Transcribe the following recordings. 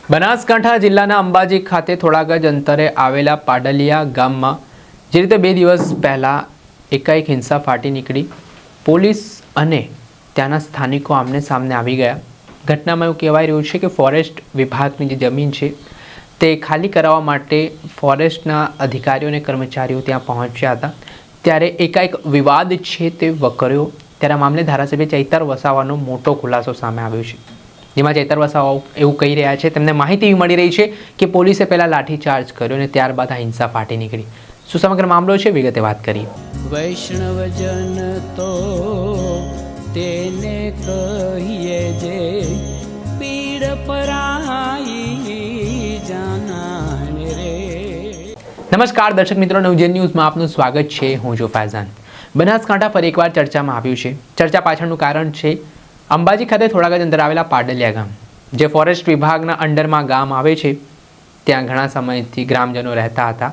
બનાસકાંઠા જિલ્લાના અંબાજી ખાતે થોડાક જ અંતરે આવેલા પાડલિયા ગામમાં જે રીતે 2 દિવસ પહેલાં એકાએક હિંસા ફાટી નીકળી, પોલીસ અને ત્યાંના સ્થાનિકો આમને સામને આવી ગયા. ઘટનામાં એવું કહેવાય રહ્યું છે કે ફોરેસ્ટ વિભાગની જે જમીન છે તે ખાલી કરાવવા માટે ફોરેસ્ટના અધિકારીઓ અને કર્મચારીઓ ત્યાં પહોંચ્યા હતા. ત્યારે એકાએક વિવાદ છે તે વકર્યો. ત્યારે મામલે ધારાસભ્ય ચૈતર વસાવાનો મોટો ખુલાસો સામે આવ્યો છે, જેમાં ચૈતર વસાવા એવું કહી રહ્યા છે, તેમને માહિતી એવી મળી રહી છે કે પોલીસે પહેલાં લાઠીચાર્જ કર્યો અને ત્યારબાદ આ હિંસા ફાટી નીકળી. શું સમગ્ર મામલો છે, વિગતે વાત કરીએ. વૈષ્ણવજન તો તેને કહીએ જે પીડ પરાઈ જાનાને રે. નમસ્કાર દર્શક મિત્રો, નવજીવન ન્યૂઝમાં આપનું સ્વાગત છે. હું છું ફૈઝાન. બનાસકાંઠા ફરી એકવાર ચર્ચામાં આવ્યું છે. ચર્ચા પાછળનું કારણ છે અંબાજી ખાતે થોડાક જ અંતર આવેલા પાડલિયા ગામ, જે ફોરેસ્ટ વિભાગના અંડરમાં ગામ આવે છે. ત્યાં ઘણા સમયથી ગ્રામજનો રહેતા હતા,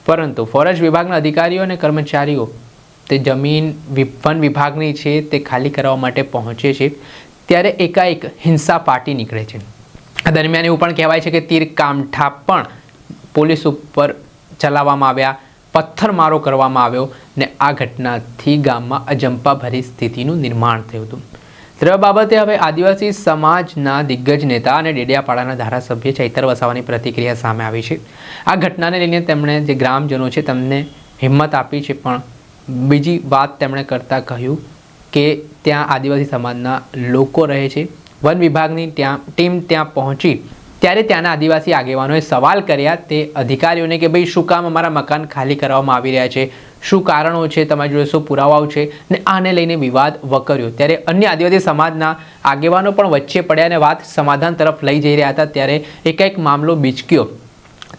પરંતુ ફોરેસ્ટ વિભાગના અધિકારીઓ અને કર્મચારીઓ તે જમીન વન વિભાગની છે તે ખાલી કરવા માટે પહોંચે છે. ત્યારે એકાએક હિંસા ફાટી નીકળે છે. આ દરમિયાન એવું પણ કહેવાય છે કે તીર કામઠા પણ પોલીસ ઉપર ચલાવવામાં આવ્યા, પથ્થરમારો કરવામાં આવ્યો ને આ ઘટનાથી ગામમાં અજંપાભરી સ્થિતિનું નિર્માણ થયું હતું. તે બાબતે હવે આદિવાસી સમાજના દિગ્ગજ નેતા અને ડેડિયાપાડાના ધારાસભ્ય ચૈતર વસાવાની પ્રતિક્રિયા સામે આવી છે. આ ઘટનાને લઈને તેમણે જે ગ્રામજનો છે તેમને હિંમત આપી છે, પણ બીજી વાત તેમણે કરતાં કહ્યું કે ત્યાં આદિવાસી સમાજના લોકો રહે છે. વન વિભાગની ટીમ ત્યાં પહોંચી ત્યારે ત્યાંના આદિવાસી આગેવાનોએ સવાલ કર્યા તે અધિકારીઓને કે ભાઈ શું કામ અમારા મકાન ખાલી કરવામાં આવી રહ્યા છે, શું કારણો છે, તમારી જોડે શું પુરાવાઓ છે, ને આને લઈને વિવાદ વકર્યો. ત્યારે અન્ય આદિવાસી સમાજના આગેવાનો પણ વચ્ચે પડ્યા અને વાત સમાધાન તરફ લઈ જઈ રહ્યા હતા. ત્યારે એકાએક મામલો બીચક્યો.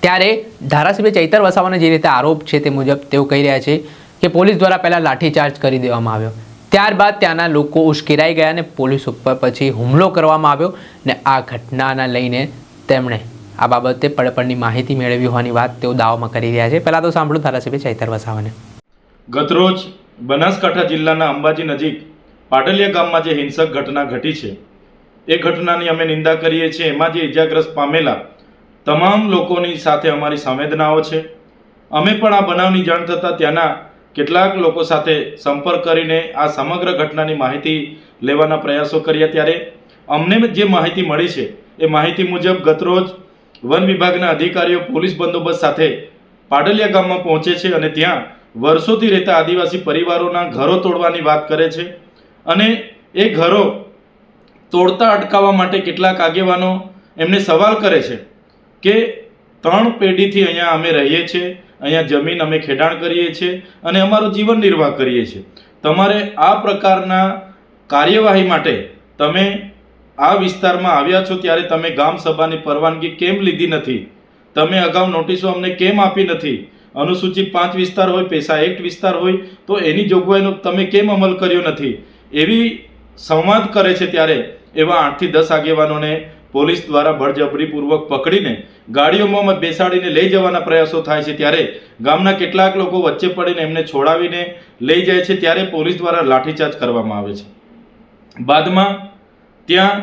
ત્યારે ધારાસભ્ય ચૈતર વસાવાનો જે રીતે આરોપ છે તે મુજબ તેઓ કહી રહ્યા છે કે પોલીસ દ્વારા પહેલાં લાઠીચાર્જ કરી દેવામાં આવ્યો, ત્યારબાદ ત્યાંના લોકો ઉશ્કેરાઈ ગયા અને પોલીસ ઉપર પછી હુમલો કરવામાં આવ્યો. ને આ ઘટનાના લઈને તેમણે આ બાબતે પડપડની માહિતી મેળવી હોવાની વાત તેઓ દાવામાં કરી રહ્યા છે. પહેલાં તો સાંભળો ધારાસભ્ય ચૈતર વસાવાને. ગતરોજ બનાસકાંઠા જિલ્લાના અંબાજી નજીક પાડલિયા ગામમાં જે હિંસક ઘટના ઘટી છે એ ઘટનાની અમે નિંદા કરીએ છીએ. એમાં જે ઇજાગ્રસ્ત પામેલા તમામ લોકોની સાથે અમારી સંવેદનાઓ છે. અમે પણ આ બનાવની જાણ થતાં ત્યાંના કેટલાક લોકો સાથે સંપર્ક કરીને આ સમગ્ર ઘટનાની માહિતી લેવાના પ્રયાસો કર્યા. ત્યારે અમને જે માહિતી મળી છે એ માહિતી મુજબ ગતરોજ વન વિભાગના અધિકારીઓ પોલીસ બંદોબસ્ત સાથે પાડલિયા ગામમાં પહોંચે છે અને ત્યાં વર્ષોથી રહેતા આદિવાસી પરિવારોના ઘરો તોડવાની વાત કરે છે. અને એ ઘરો તોડતા અટકાવવા માટે કેટલાક આગેવાનો એમને સવાલ કરે છે કે 3 પેઢીથી અહીંયા અમે રહીએ છીએ, અહીંયા જમીન અમે ખેડાણ કરીએ છીએ અને અમારું જીવન નિર્વાહ કરીએ છીએ. તમારે આ પ્રકારના કાર્યવાહી માટે તમે આ વિસ્તારમાં આવ્યા છો ત્યારે તમે ગામ સભાની પરવાનગી કેમ લીધી નથી? તમે અગાઉ નોટિસો અમને કેમ આપી નથી? અનુસૂચિત 5 વિસ્તાર હોય, પૈસા એક્ટ વિસ્તાર હોય તો એની જોગવાઈનો તમે કેમ અમલ કર્યો નથી? એવી સંવાદ કરે છે. ત્યારે એવા 8 થી 10 આગેવાનોને પોલીસ દ્વારા બળજબરીપૂર્વક પકડીને ગાડીઓમાં બેસાડીને લઈ જવાના પ્રયાસો થાય છે. ત્યારે ગામના કેટલાક લોકો વચ્ચે પડીને એમને છોડાવીને લઈ જાય છે. ત્યારે પોલીસ દ્વારા લાઠીચાર્જ કરવામાં આવે છે. બાદમાં ત્યાં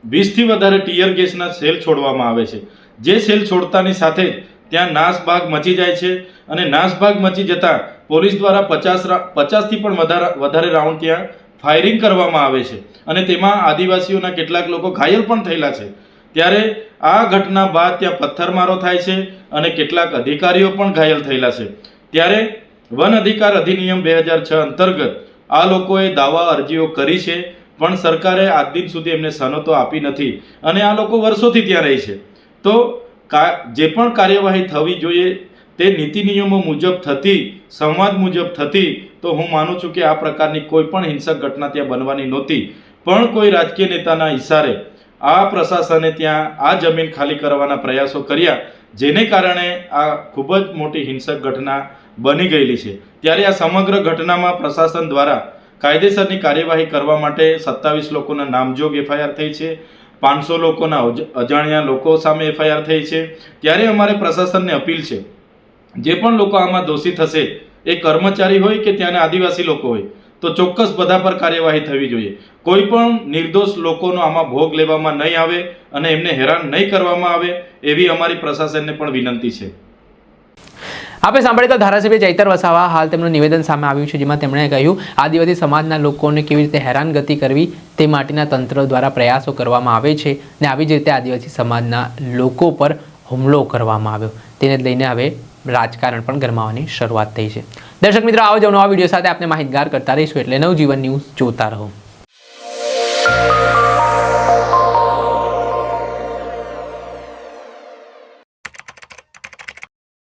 20 થી વધારે ટીયર ગેસના સેલ છોડવામાં આવે છે. જે સેલ છોડતાની સાથે ત્યાં નાસભાગ મચી જાય છે અને નાસભાગ મચી જતાં પોલીસ દ્વારા 50 થી પણ વધારે રાઉન્ડ ત્યાં ફાયરિંગ કરવામાં આવે છે અને તેમાં આદિવાસીઓના કેટલાક લોકો ઘાયલ પણ થયેલા છે. ત્યારે આ ઘટના બાદ ત્યાં પથ્થરમારો થાય છે અને કેટલાક અધિકારીઓ પણ ઘાયલ થયેલા છે. ત્યારે વન અધિકાર અધિનિયમ 2006 અંતર્ગત આ લોકોએ દાવા અરજીઓ કરી છે, પણ સરકારે આજ દિન સુધી એમને સનતો આપી નથી અને આ લોકો વર્ષોથી ત્યાં રહે છે. તો જે પણ કાર્યવાહી થવી જોઈએ તે નીતિ નિયમો મુજબ થતી, સંવાદ મુજબ થતી, તો હું માનું છું કે આ પ્રકારની કોઈ પણ હિંસક ઘટના ત્યાં બનવાની નહોતી. પણ કોઈ રાજકીય નેતાના ઇશારે આ પ્રશાસને ત્યાં આ જમીન ખાલી કરવાના પ્રયાસો કર્યા, જેને કારણે આ ખૂબ જ મોટી હિંસક ઘટના બની ગયેલી છે. ત્યારે આ સમગ્ર ઘટનામાં પ્રશાસન દ્વારા કાયદેસરની કાર્યવાહી કરવા માટે 27 લોકોના નામજોગ એફઆઈઆર થઈ છે. 500 લોકોના અજાણ્યા લોકો સામે એફઆઈઆર થઈ છે. ત્યારે અમારે પ્રશાસનને અપીલ છે, જે પણ લોકો આમાં દોષિત હશે, એ કર્મચારી હોય કે ત્યાંના આદિવાસી લોકો હોય, તો ચોક્કસ બધા પર કાર્યવાહી થવી જોઈએ. કોઈ પણ નિર્દોષ લોકોનો આમાં ભોગ લેવામાં નહીં આવે અને એમને હેરાન નહીં કરવામાં આવે એવી અમારી પ્રશાસનને પણ વિનંતી છે. આપણે સાંભળ્યું તો ધારાસભ્ય ચૈતર વસાવા હાલ તેમનું નિવેદન સામે આવ્યું છે, જેમાં તેમણે કહ્યું આદિવાસી સમાજના લોકોને કેવી રીતે હેરાનગતિ કરવી તે માટેના તંત્ર દ્વારા પ્રયાસો કરવામાં આવે છે અને આવી જ રીતે આદિવાસી સમાજના લોકો પર હુમલો કરવામાં આવ્યો. તેને લઈને હવે રાજકારણ પણ ગરમાવાની શરૂઆત થઈ છે. દર્શક મિત્રો, આવો જ નવા વિડીયો સાથે આપણે માહિતગાર કરતા રહીશું, એટલે નવજીવન ન્યૂઝ જોતા રહો.